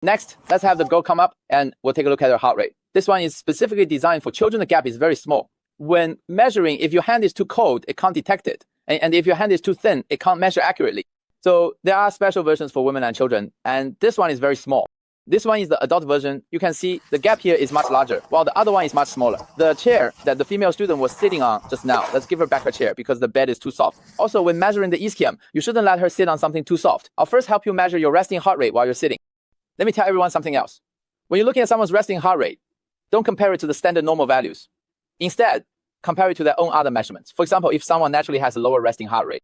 Next, let's have the girl come up and we'll take a look at her heart rate. This one is specifically designed for children. The gap is very small. When measuring, if your hand is too cold, it can't detect it. And if your hand is too thin, it can't measure accurately. So there are special versions for women and children. And this one is very small. This one is the adult version. You can see the gap here is much larger, while the other one is much smaller. The chair that the female student was sitting on just now, let's give her back her chair because the bed is too soft. Also, when measuring the ischium, you shouldn't let her sit on something too soft. I'll first help you measure your resting heart rate while you're sitting. Let me tell everyone something else. When you're looking at someone's resting heart rate, don't compare it to the standard normal values. Instead, compare it to their own other measurements. For example, if someone naturally has a lower resting heart rate,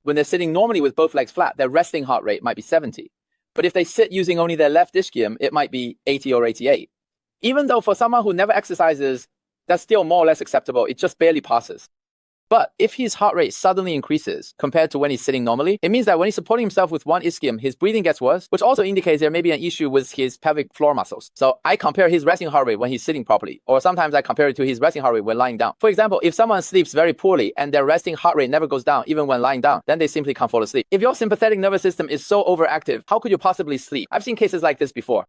when they're sitting normally with both legs flat, their resting heart rate might be 70. But if they sit using only their left ischium, it might be 80 or 88. Even though for someone who never exercises, that's still more or less acceptable. It just barely passes. But if his heart rate suddenly increases compared to when he's sitting normally, it means that when he's supporting himself with one ischium, his breathing gets worse, which also indicates there may be an issue with his pelvic floor muscles. So I compare his resting heart rate when he's sitting properly, or sometimes I compare it to his resting heart rate when lying down. For example, if someone sleeps very poorly and their resting heart rate never goes down even when lying down, then they simply can't fall asleep. If your sympathetic nervous system is so overactive, how could you possibly sleep? I've seen cases like this before.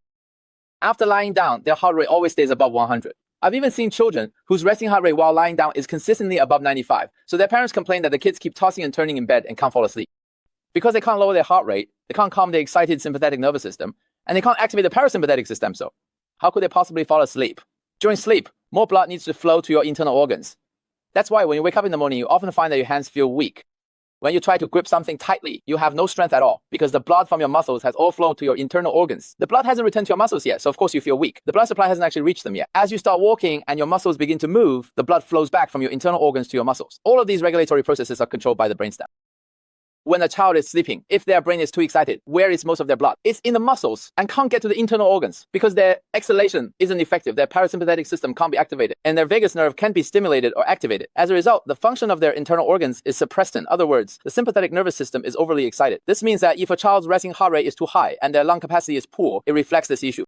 After lying down, their heart rate always stays above 100. I've even seen children whose resting heart rate while lying down is consistently above 95. So their parents complain that the kids keep tossing and turning in bed and can't fall asleep. Because they can't lower their heart rate, they can't calm the excited sympathetic nervous system, and they can't activate the parasympathetic system. So how could they possibly fall asleep? During sleep, more blood needs to flow to your internal organs. That's why when you wake up in the morning, you often find that your hands feel weak. When you try to grip something tightly, you have no strength at all because the blood from your muscles has all flowed to your internal organs. The blood hasn't returned to your muscles yet, so of course you feel weak. The blood supply hasn't actually reached them yet. As you start walking and your muscles begin to move, the blood flows back from your internal organs to your muscles. All of these regulatory processes are controlled by the brainstem. When a child is sleeping, if their brain is too excited, where is most of their blood? It's in the muscles and can't get to the internal organs because their exhalation isn't effective. Their parasympathetic system can't be activated and their vagus nerve can't be stimulated or activated. As a result, the function of their internal organs is suppressed. In other words, the sympathetic nervous system is overly excited. This means that if a child's resting heart rate is too high and their lung capacity is poor, it reflects this issue.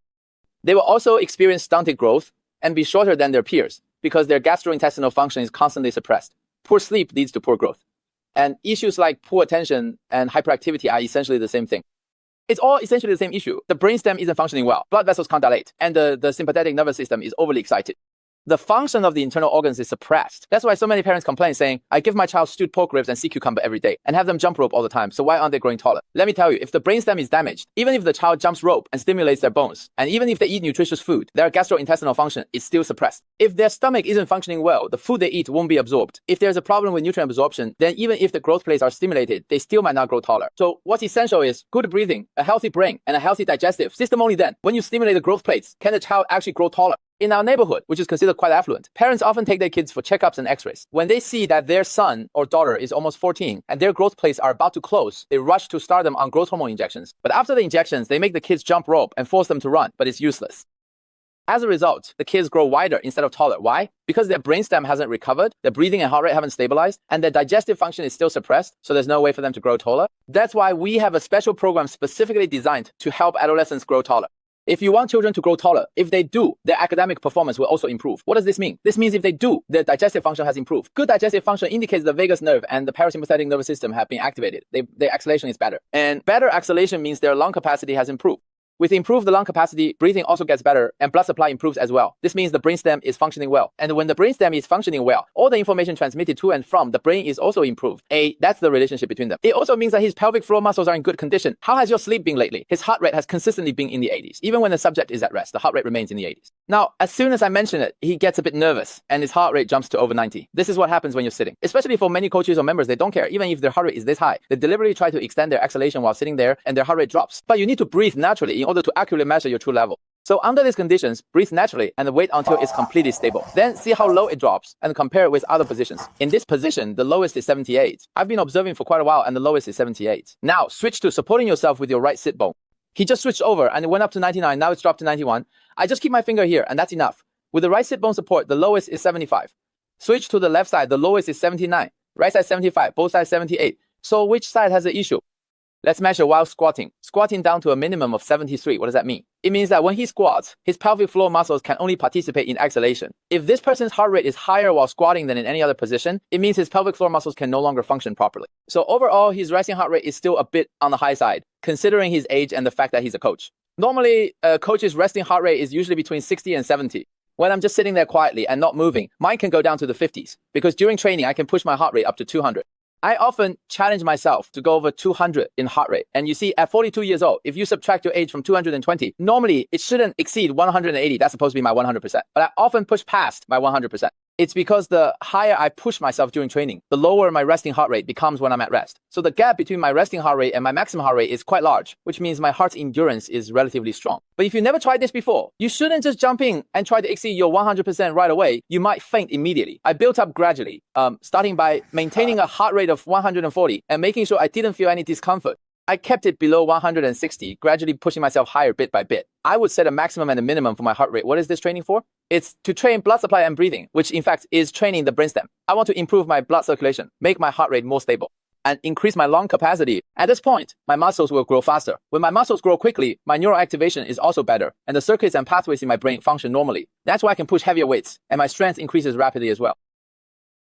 They will also experience stunted growth and be shorter than their peers because their gastrointestinal function is constantly suppressed. Poor sleep leads to poor growth. And issues like poor attention and hyperactivity are essentially the same thing. It's all essentially the same issue. The brainstem isn't functioning well. Blood vessels can't dilate. And the sympathetic nervous system is overly excited. The function of the internal organs is suppressed. That's why so many parents complain saying, I give my child stewed pork ribs and sea cucumber every day and have them jump rope all the time. So why aren't they growing taller? Let me tell you, if the brainstem is damaged, even if the child jumps rope and stimulates their bones, and even if they eat nutritious food, their gastrointestinal function is still suppressed. If their stomach isn't functioning well, the food they eat won't be absorbed. If there's a problem with nutrient absorption, then even if the growth plates are stimulated, they still might not grow taller. So what's essential is good breathing, a healthy brain, and a healthy digestive system. Only then, when you stimulate the growth plates, can the child actually grow taller. In our neighborhood, which is considered quite affluent, parents often take their kids for checkups and x-rays. When they see that their son or daughter is almost 14 and their growth plates are about to close, they rush to start them on growth hormone injections. But after the injections, they make the kids jump rope and force them to run, but it's useless. As a result, the kids grow wider instead of taller. Why? Because their brainstem hasn't recovered, their breathing and heart rate haven't stabilized, and their digestive function is still suppressed, so there's no way for them to grow taller. That's why we have a special program specifically designed to help adolescents grow taller. If you want children to grow taller, if they do, their academic performance will also improve. What does this mean? This means if they do, their digestive function has improved. Good digestive function indicates the vagus nerve and the parasympathetic nervous system have been activated. Their exhalation is better. And better exhalation means their lung capacity has improved. With improved lung capacity, breathing also gets better and blood supply improves as well. This means the brainstem is functioning well. And when the brainstem is functioning well, all the information transmitted to and from the brain is also improved. That's the relationship between them. It also means that his pelvic floor muscles are in good condition. How has your sleep been lately? His heart rate has consistently been in the 80s. Even when the subject is at rest, the heart rate remains in the 80s. Now, as soon as I mention it, he gets a bit nervous and his heart rate jumps to over 90. This is what happens when you're sitting. Especially for many coaches or members, they don't care. Even if their heart rate is this high, they deliberately try to extend their exhalation while sitting there and their heart rate drops. But you need to breathe naturally in order to accurately measure your true level. So under these conditions, breathe naturally and wait until it's completely stable. Then see how low it drops and compare it with other positions. In this position, the lowest is 78. I've been observing for quite a while and the lowest is 78. Now switch to supporting yourself with your right sit bone. He just switched over and it went up to 99. Now it's dropped to 91. I just keep my finger here and that's enough. With the right sit bone support, the lowest is 75. Switch to the left side, the lowest is 79. Right side 75, both sides 78. So which side has the issue? Let's measure while squatting. Squatting down to a minimum of 73. What does that mean? It means that when he squats, his pelvic floor muscles can only participate in exhalation. If this person's heart rate is higher while squatting than in any other position, it means his pelvic floor muscles can no longer function properly. So overall, his resting heart rate is still a bit on the high side, considering his age and the fact that he's a coach. Normally, a coach's resting heart rate is usually between 60 and 70. When I'm just sitting there quietly and not moving, mine can go down to the 50s because during training, I can push my heart rate up to 200. I often challenge myself to go over 200 in heart rate. And you see, at 42 years old, if you subtract your age from 220, normally it shouldn't exceed 180. That's supposed to be my 100%. But I often push past my 100%. It's because the higher I push myself during training, the lower my resting heart rate becomes when I'm at rest. So the gap between my resting heart rate and my maximum heart rate is quite large, which means my heart's endurance is relatively strong. But if you never tried this before, you shouldn't just jump in and try to exceed your 100% right away. You might faint immediately. I built up gradually, starting by maintaining a heart rate of 140 and making sure I didn't feel any discomfort. I kept it below 160, gradually pushing myself higher bit by bit. I would set a maximum and a minimum for my heart rate. What is this training for? It's to train blood supply and breathing, which in fact is training the brainstem. I want to improve my blood circulation, make my heart rate more stable, and increase my lung capacity. At this point, my muscles will grow faster. When my muscles grow quickly, my neural activation is also better, and the circuits and pathways in my brain function normally. That's why I can push heavier weights, and my strength increases rapidly as well.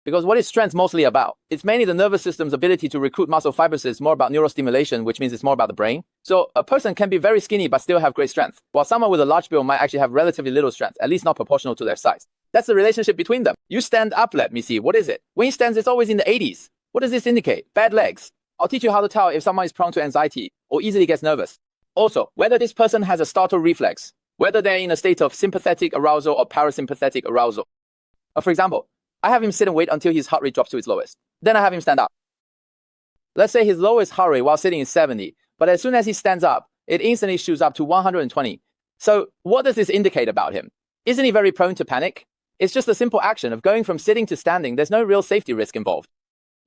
Because what is strength mostly about? It's mainly the nervous system's ability to recruit muscle fibers. It's more about neural stimulation, which means it's more about the brain. So a person can be very skinny but still have great strength, while someone with a large build might actually have relatively little strength, at least not proportional to their size. That's the relationship between them. You stand up, let me see. What is it? When he stands, it's always in the 80s. What does this indicate? Bad legs. I'll teach you how to tell if someone is prone to anxiety or easily gets nervous. Also, whether this person has a startle reflex, whether they're in a state of sympathetic arousal or parasympathetic arousal. For example, I have him sit and wait until his heart rate drops to its lowest. Then I have him stand up. Let's say his lowest heart rate while sitting is 70, but as soon as he stands up, it instantly shoots up to 120. So what does this indicate about him? Isn't he very prone to panic? It's just a simple action of going from sitting to standing. There's no real safety risk involved.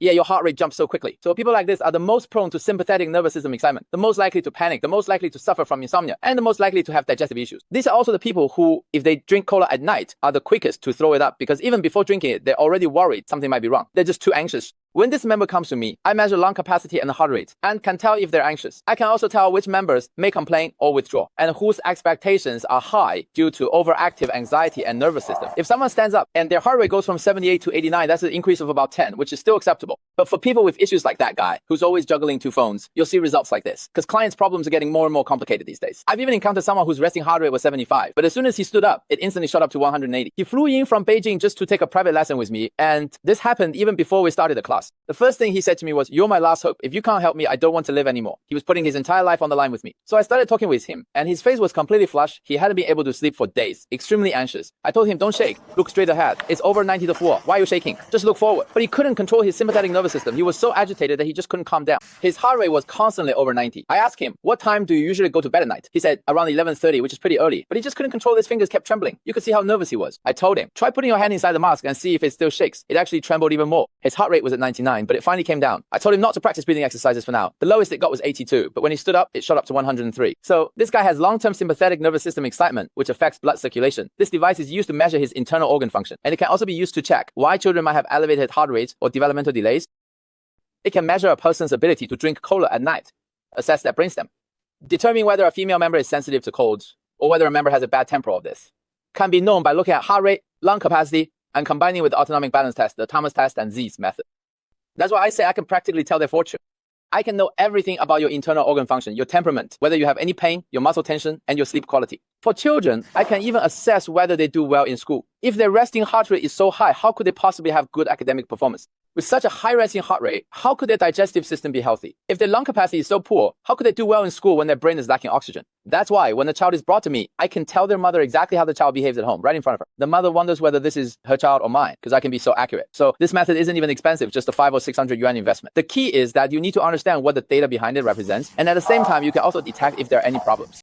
Yeah, your heart rate jumps so quickly. So people like this are the most prone to sympathetic nervous system excitement, the most likely to panic, the most likely to suffer from insomnia, and the most likely to have digestive issues. These are also the people who, if they drink cola at night, are the quickest to throw it up because even before drinking it, they're already worried something might be wrong. They're just too anxious. When this member comes to me, I measure lung capacity and heart rate and can tell if they're anxious. I can also tell which members may complain or withdraw and whose expectations are high due to overactive anxiety and nervous system. If someone stands up and their heart rate goes from 78 to 89, that's an increase of about 10, which is still acceptable. But for people with issues like that guy, who's always juggling two phones, you'll see results like this because clients' problems are getting more and more complicated these days. I've even encountered someone whose resting heart rate was 75, but as soon as he stood up, it instantly shot up to 180. He flew in from Beijing just to take a private lesson with me, and this happened even before we started the class. The first thing he said to me was, "You're my last hope. If you can't help me, I don't want to live anymore." He was putting his entire life on the line with me. So I started talking with him, and his face was completely flushed. He hadn't been able to sleep for days, extremely anxious. I told him, "Don't shake. Look straight ahead. It's over 90 to 4. Why are you shaking? Just look forward." But he couldn't control his sympathetic nervous system. He was so agitated that he just couldn't calm down. His heart rate was constantly over 90. I asked him, "What time do you usually go to bed at night?" He said around 11:30, which is pretty early. But he just couldn't control his fingers, kept trembling. You could see how nervous he was. I told him, "Try putting your hand inside the mask and see if it still shakes." It actually trembled even more. His heart rate was at 99, but it finally came down. I told him not to practice breathing exercises for now. The lowest it got was 82, but when he stood up, it shot up to 103. So this guy has long-term sympathetic nervous system excitement, which affects blood circulation. This device is used to measure his internal organ function, and it can also be used to check why children might have elevated heart rates or developmental delays. It can measure a person's ability to drink cola at night, assess their brainstem, determine whether a female member is sensitive to colds, or whether a member has a bad temper of this. Can be known by looking at heart rate, lung capacity, and combining with the autonomic balance test, the Thomas test, and Z's method. That's why I say I can practically tell their fortune. I can know everything about your internal organ function, your temperament, whether you have any pain, your muscle tension, and your sleep quality. For children, I can even assess whether they do well in school. If their resting heart rate is so high, how could they possibly have good academic performance? With such a high resting heart rate, how could their digestive system be healthy? If their lung capacity is so poor, how could they do well in school when their brain is lacking oxygen? That's why when the child is brought to me, I can tell their mother exactly how the child behaves at home, right in front of her. The mother wonders whether this is her child or mine, because I can be so accurate. So this method isn't even expensive, just a 500 or 600 yuan investment. The key is that you need to understand what the data behind it represents, and at the same time, you can also detect if there are any problems.